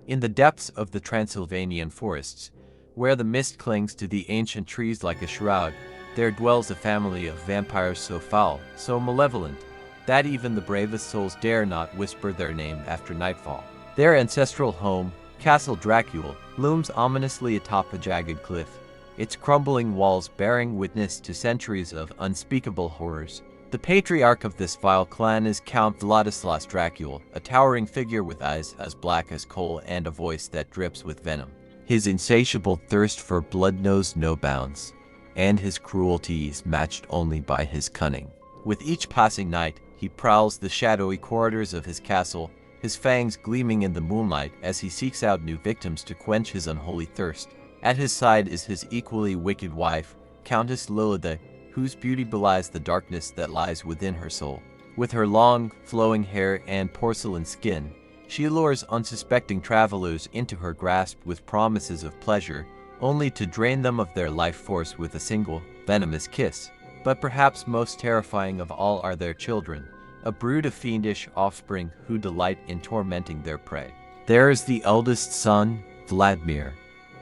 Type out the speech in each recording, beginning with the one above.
In the depths of the Transylvanian forests, where the mist clings to the ancient trees like a shroud, there dwells a family of vampires so foul, so malevolent, that even the bravest souls dare not whisper their name after nightfall. Their ancestral home, Castle Dracul, looms ominously atop a jagged cliff, its crumbling walls bearing witness to centuries of unspeakable horrors. The patriarch of this vile clan is Count Vladislaus Dracul, a towering figure with eyes as black as coal and a voice that drips with venom. His insatiable thirst for blood knows no bounds, and his cruelty is matched only by his cunning. With each passing night, he prowls the shadowy corridors of his castle, his fangs gleaming in the moonlight as he seeks out new victims to quench his unholy thirst. At his side is his equally wicked wife, Countess Lilida, whose beauty belies the darkness that lies within her soul. With her long, flowing hair and porcelain skin, she lures unsuspecting travelers into her grasp with promises of pleasure, only to drain them of their life force with a single, venomous kiss. But perhaps most terrifying of all are their children, a brood of fiendish offspring who delight in tormenting their prey. There is the eldest son, Vladimir,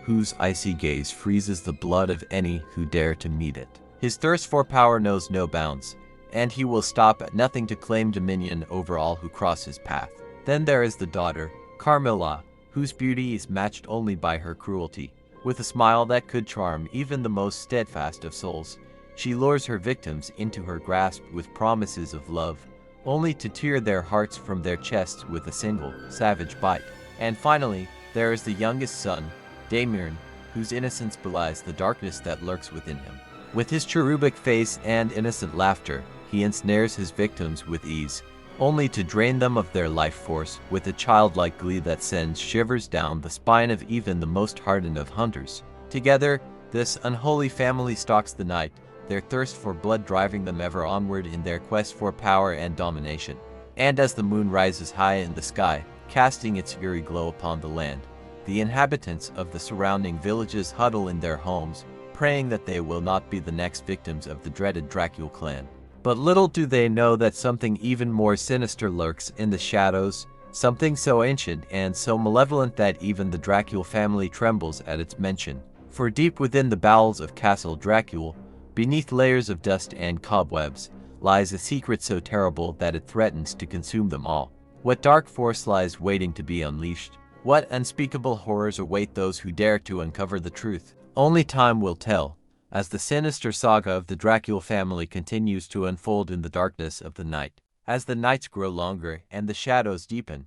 whose icy gaze freezes the blood of any who dare to meet it. His thirst for power knows no bounds, and he will stop at nothing to claim dominion over all who cross his path. Then there is the daughter, Carmilla, whose beauty is matched only by her cruelty. With a smile that could charm even the most steadfast of souls, she lures her victims into her grasp with promises of love, only to tear their hearts from their chests with a single, savage bite. And finally, there is the youngest son, Damian, whose innocence belies the darkness that lurks within him. With his cherubic face and innocent laughter, he ensnares his victims with ease, only to drain them of their life force with a childlike glee that sends shivers down the spine of even the most hardened of hunters. Together, this unholy family stalks the night, their thirst for blood driving them ever onward in their quest for power and domination. And as the moon rises high in the sky, casting its eerie glow upon the land, the inhabitants of the surrounding villages huddle in their homes, praying that they will not be the next victims of the dreaded Dracul clan. But little do they know that something even more sinister lurks in the shadows, something so ancient and so malevolent that even the Dracul family trembles at its mention. For deep within the bowels of Castle Dracul, beneath layers of dust and cobwebs, lies a secret so terrible that it threatens to consume them all. What dark force lies waiting to be unleashed? What unspeakable horrors await those who dare to uncover the truth? Only time will tell, as the sinister saga of the Dracul family continues to unfold in the darkness of the night. As the nights grow longer and the shadows deepen,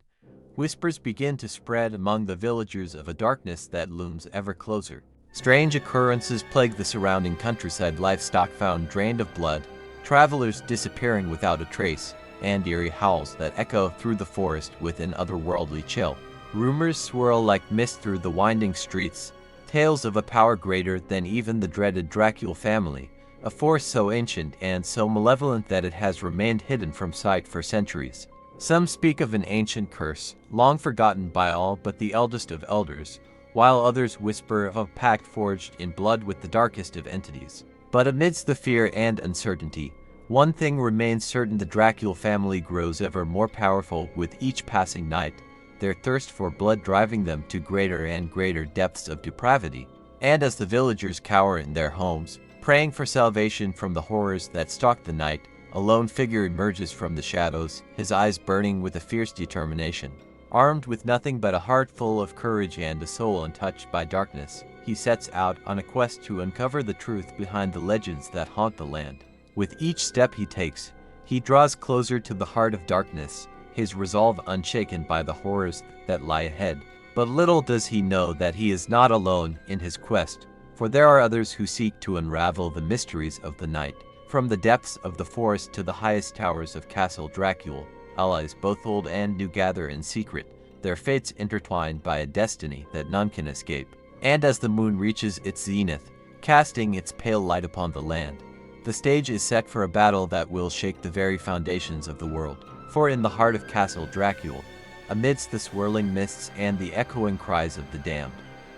whispers begin to spread among the villagers of a darkness that looms ever closer. Strange occurrences plague the surrounding countryside, livestock found drained of blood, travelers disappearing without a trace, and eerie howls that echo through the forest with an otherworldly chill. Rumors swirl like mist through the winding streets, tales of a power greater than even the dreaded Dracul family, a force so ancient and so malevolent that it has remained hidden from sight for centuries. Some speak of an ancient curse, long forgotten by all but the eldest of elders, while others whisper of a pact forged in blood with the darkest of entities. But amidst the fear and uncertainty, one thing remains certain: the Dracul family grows ever more powerful with each passing night, their thirst for blood driving them to greater and greater depths of depravity. And as the villagers cower in their homes, praying for salvation from the horrors that stalk the night, a lone figure emerges from the shadows, his eyes burning with a fierce determination. Armed with nothing but a heart full of courage and a soul untouched by darkness, he sets out on a quest to uncover the truth behind the legends that haunt the land. With each step he takes, he draws closer to the heart of darkness, his resolve unshaken by the horrors that lie ahead. But little does he know that he is not alone in his quest, for there are others who seek to unravel the mysteries of the night. From the depths of the forest to the highest towers of Castle Dracul, allies both old and new gather in secret, their fates intertwined by a destiny that none can escape. And as the moon reaches its zenith, casting its pale light upon the land, the stage is set for a battle that will shake the very foundations of the world. For in the heart of Castle Dracul, amidst the swirling mists and the echoing cries of the damned,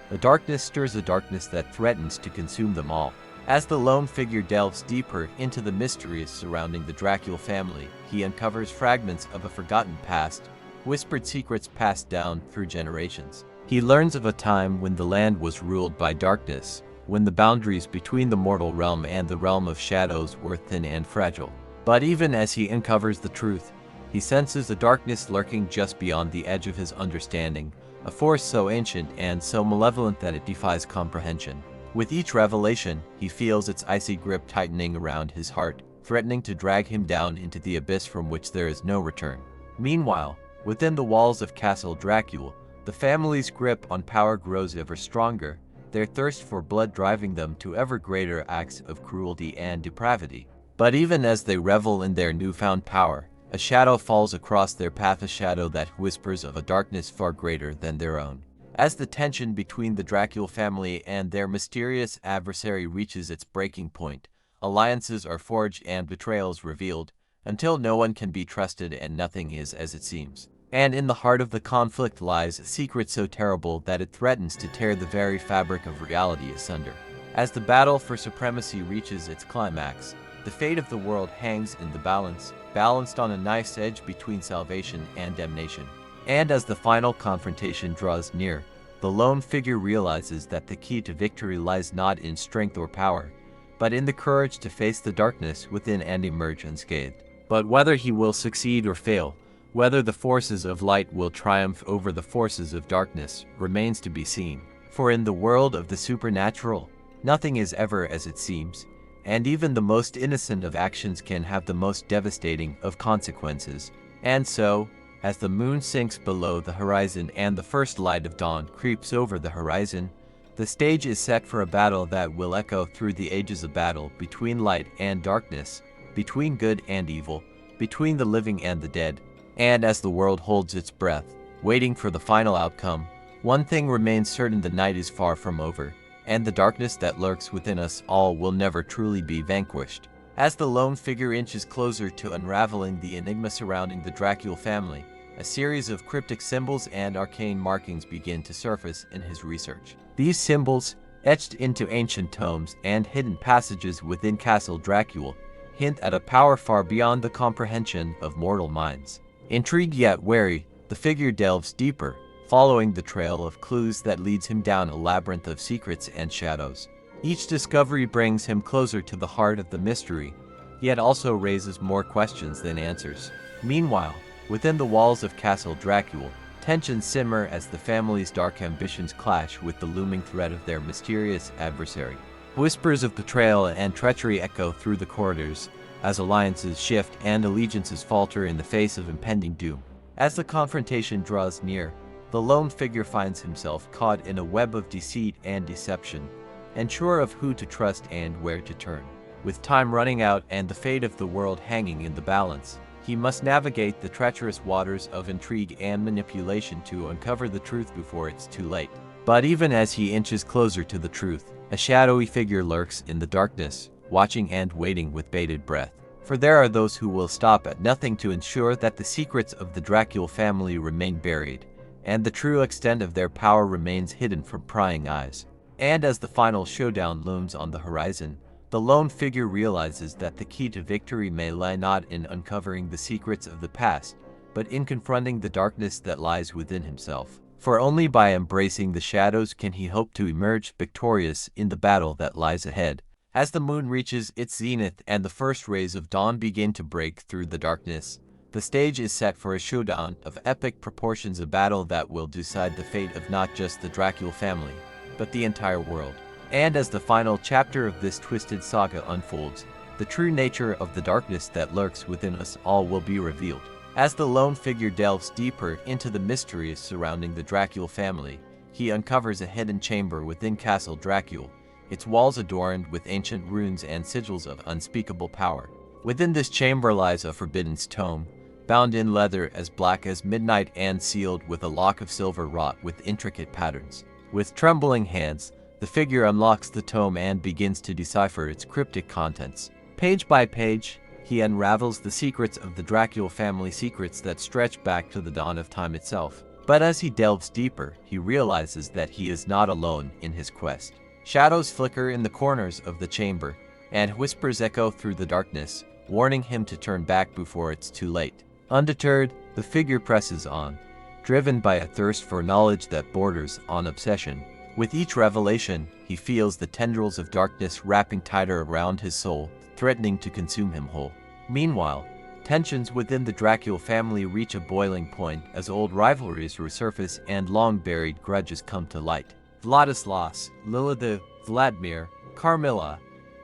the darkness stirs a darkness that threatens to consume them all. As the lone figure delves deeper into the mysteries surrounding the Dracul family, he uncovers fragments of a forgotten past, whispered secrets passed down through generations. He learns of a time when the land was ruled by darkness, when the boundaries between the mortal realm and the realm of shadows were thin and fragile. But even as he uncovers the truth, he senses a darkness lurking just beyond the edge of his understanding, a force so ancient and so malevolent that it defies comprehension. With each revelation, he feels its icy grip tightening around his heart, threatening to drag him down into the abyss from which there is no return. Meanwhile, within the walls of Castle Dracul, the family's grip on power grows ever stronger, their thirst for blood driving them to ever greater acts of cruelty and depravity. But even as they revel in their newfound power, a shadow falls across their path, a shadow that whispers of a darkness far greater than their own. As the tension between the Dracul family and their mysterious adversary reaches its breaking point, alliances are forged and betrayals revealed, until no one can be trusted and nothing is as it seems. And in the heart of the conflict lies a secret so terrible that it threatens to tear the very fabric of reality asunder. As the battle for supremacy reaches its climax, the fate of the world hangs in the balance, balanced on a knife's edge between salvation and damnation. And as the final confrontation draws near, the lone figure realizes that the key to victory lies not in strength or power, but in the courage to face the darkness within and emerge unscathed. But whether he will succeed or fail, whether the forces of light will triumph over the forces of darkness, remains to be seen. For in the world of the supernatural, nothing is ever as it seems, and even the most innocent of actions can have the most devastating of consequences. And so, as the moon sinks below the horizon and the first light of dawn creeps over the horizon, the stage is set for a battle that will echo through the ages of battle between light and darkness, between good and evil, between the living and the dead. And as the world holds its breath, waiting for the final outcome, one thing remains certain: the night is far from over, and the darkness that lurks within us all will never truly be vanquished. As the lone figure inches closer to unraveling the enigma surrounding the Dracul family, a series of cryptic symbols and arcane markings begin to surface in his research. These symbols, etched into ancient tomes and hidden passages within Castle Dracul, hint at a power far beyond the comprehension of mortal minds. Intrigued yet wary, the figure delves deeper, following the trail of clues that leads him down a labyrinth of secrets and shadows. Each discovery brings him closer to the heart of the mystery, yet also raises more questions than answers. Meanwhile, within the walls of Castle Dracul, tensions simmer as the family's dark ambitions clash with the looming threat of their mysterious adversary. Whispers of betrayal and treachery echo through the corridors, as alliances shift and allegiances falter in the face of impending doom. As the confrontation draws near, the lone figure finds himself caught in a web of deceit and deception, unsure of who to trust and where to turn. With time running out and the fate of the world hanging in the balance, he must navigate the treacherous waters of intrigue and manipulation to uncover the truth before it's too late. But even as he inches closer to the truth, a shadowy figure lurks in the darkness, watching and waiting with bated breath. For there are those who will stop at nothing to ensure that the secrets of the Dracul family remain buried, and the true extent of their power remains hidden from prying eyes. And as the final showdown looms on the horizon, the lone figure realizes that the key to victory may lie not in uncovering the secrets of the past, but in confronting the darkness that lies within himself. For only by embracing the shadows can he hope to emerge victorious in the battle that lies ahead. As the moon reaches its zenith and the first rays of dawn begin to break through the darkness, the stage is set for a showdown of epic proportions, a battle that will decide the fate of not just the Dracul family, but the entire world. And as the final chapter of this twisted saga unfolds, the true nature of the darkness that lurks within us all will be revealed. As the lone figure delves deeper into the mysteries surrounding the Dracul family, he uncovers a hidden chamber within Castle Dracul, its walls adorned with ancient runes and sigils of unspeakable power. Within this chamber lies a forbidden tome, bound in leather as black as midnight and sealed with a lock of silver wrought with intricate patterns. With trembling hands, the figure unlocks the tome and begins to decipher its cryptic contents. Page by page, he unravels the secrets of the Dracul family, secrets that stretch back to the dawn of time itself. But as he delves deeper, he realizes that he is not alone in his quest. Shadows flicker in the corners of the chamber, and whispers echo through the darkness, warning him to turn back before it's too late. Undeterred, the figure presses on, driven by a thirst for knowledge that borders on obsession. With each revelation, he feels the tendrils of darkness wrapping tighter around his soul, threatening to consume him whole. Meanwhile, tensions within the Dracul family reach a boiling point as old rivalries resurface and long-buried grudges come to light. Vladislaus, Lilith, Vladimir, Carmilla,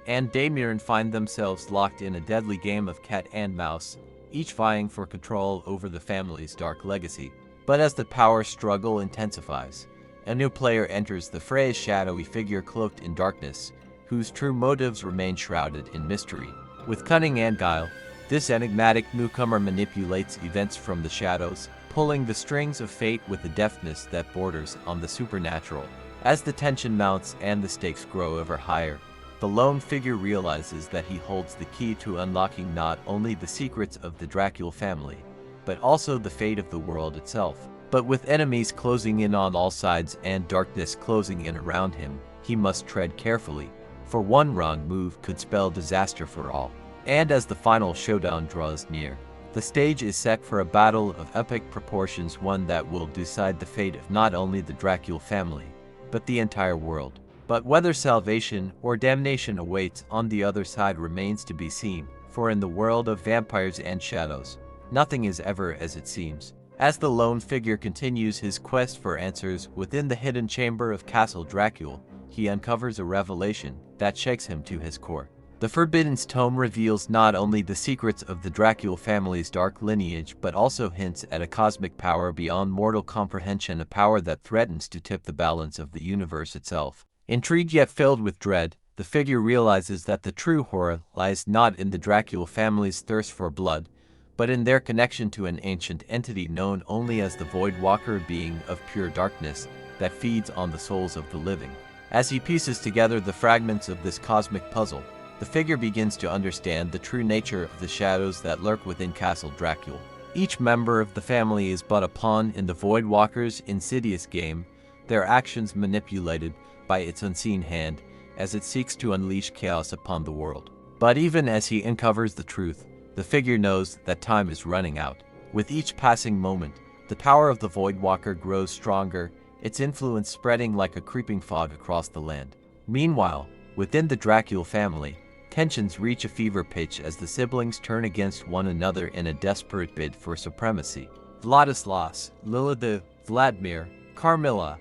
and Damian find themselves locked in a deadly game of cat and mouse, each vying for control over the family's dark legacy. But as the power struggle intensifies, a new player enters the fray, a shadowy figure cloaked in darkness, whose true motives remain shrouded in mystery. With cunning and guile, this enigmatic newcomer manipulates events from the shadows, pulling the strings of fate with a deftness that borders on the supernatural. As the tension mounts and the stakes grow ever higher, the lone figure realizes that he holds the key to unlocking not only the secrets of the Dracul family, but also the fate of the world itself. But with enemies closing in on all sides and darkness closing in around him, he must tread carefully, for one wrong move could spell disaster for all. And as the final showdown draws near, the stage is set for a battle of epic proportions, one that will decide the fate of not only the Dracul family, but the entire world. But whether salvation or damnation awaits on the other side remains to be seen, for in the world of vampires and shadows, nothing is ever as it seems. As the lone figure continues his quest for answers within the hidden chamber of Castle Dracul, he uncovers a revelation that shakes him to his core. The Forbidden Tome reveals not only the secrets of the Dracul family's dark lineage, but also hints at a cosmic power beyond mortal comprehension, a power that threatens to tip the balance of the universe itself. Intrigued yet filled with dread, the figure realizes that the true horror lies not in the Dracul family's thirst for blood, but in their connection to an ancient entity known only as the Voidwalker, being of pure darkness that feeds on the souls of the living. As he pieces together the fragments of this cosmic puzzle, the figure begins to understand the true nature of the shadows that lurk within Castle Dracul. Each member of the family is but a pawn in the Voidwalker's insidious game, their actions manipulated by its unseen hand as it seeks to unleash chaos upon the world. But even as he uncovers the truth, the figure knows that time is running out. With each passing moment, the power of the Voidwalker grows stronger, its influence spreading like a creeping fog across the land. Meanwhile, within the Dracul family, tensions reach a fever pitch as the siblings turn against one another in a desperate bid for supremacy. Vladislaus, Lilith, Vladimir, Carmilla,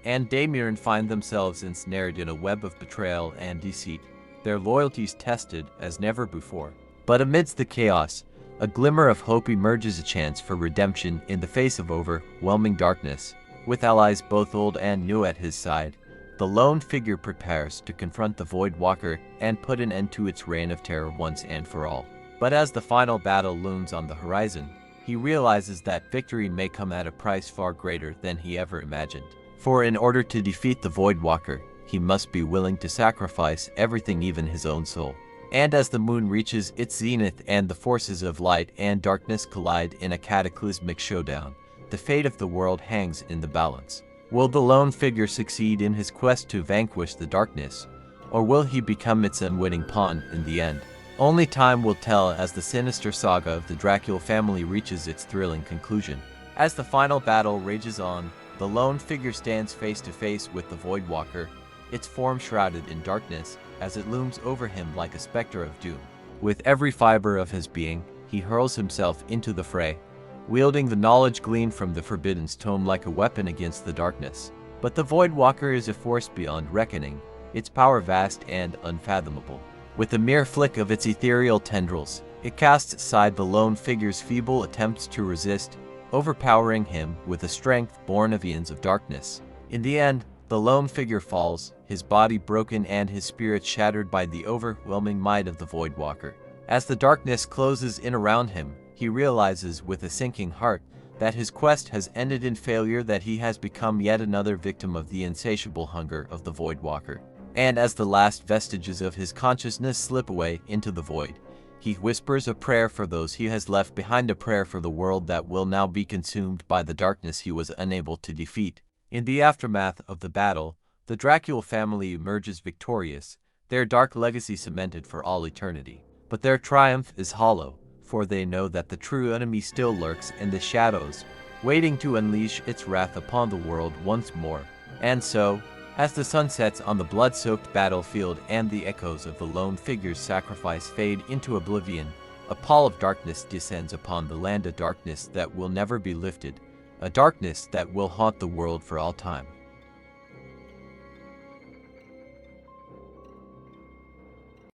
and Damian find themselves ensnared in a web of betrayal and deceit, their loyalties tested as never before. But amidst the chaos, a glimmer of hope emerges, a chance for redemption in the face of overwhelming darkness. With allies both old and new at his side, the lone figure prepares to confront the Voidwalker and put an end to its reign of terror once and for all. But as the final battle looms on the horizon, he realizes that victory may come at a price far greater than he ever imagined. For in order to defeat the Voidwalker, he must be willing to sacrifice everything, even his own soul. And as the moon reaches its zenith and the forces of light and darkness collide in a cataclysmic showdown, the fate of the world hangs in the balance. Will the lone figure succeed in his quest to vanquish the darkness, or will he become its unwitting pawn in the end? Only time will tell as the sinister saga of the Dracul family reaches its thrilling conclusion. As the final battle rages on, the lone figure stands face to face with the Voidwalker, its form shrouded in darkness as it looms over him like a specter of doom. With every fiber of his being, he hurls himself into the fray, wielding the knowledge gleaned from the Forbidden Tome like a weapon against the darkness. But the Voidwalker is a force beyond reckoning, its power vast and unfathomable. With a mere flick of its ethereal tendrils, it casts aside the lone figure's feeble attempts to resist, overpowering him with a strength born of eons of darkness. In the end, the lone figure falls, his body broken and his spirit shattered by the overwhelming might of the Voidwalker. As the darkness closes in around him, he realizes with a sinking heart that his quest has ended in failure, that he has become yet another victim of the insatiable hunger of the Voidwalker. And as the last vestiges of his consciousness slip away into the void, he whispers a prayer for those he has left behind, a prayer for the world that will now be consumed by the darkness he was unable to defeat. In the aftermath of the battle, the Dracul family emerges victorious, their dark legacy cemented for all eternity. But their triumph is hollow, for they know that the true enemy still lurks in the shadows, waiting to unleash its wrath upon the world once more. And so, as the sun sets on the blood-soaked battlefield and the echoes of the lone figure's sacrifice fade into oblivion, a pall of darkness descends upon the land, a darkness that will never be lifted, a darkness that will haunt the world for all time.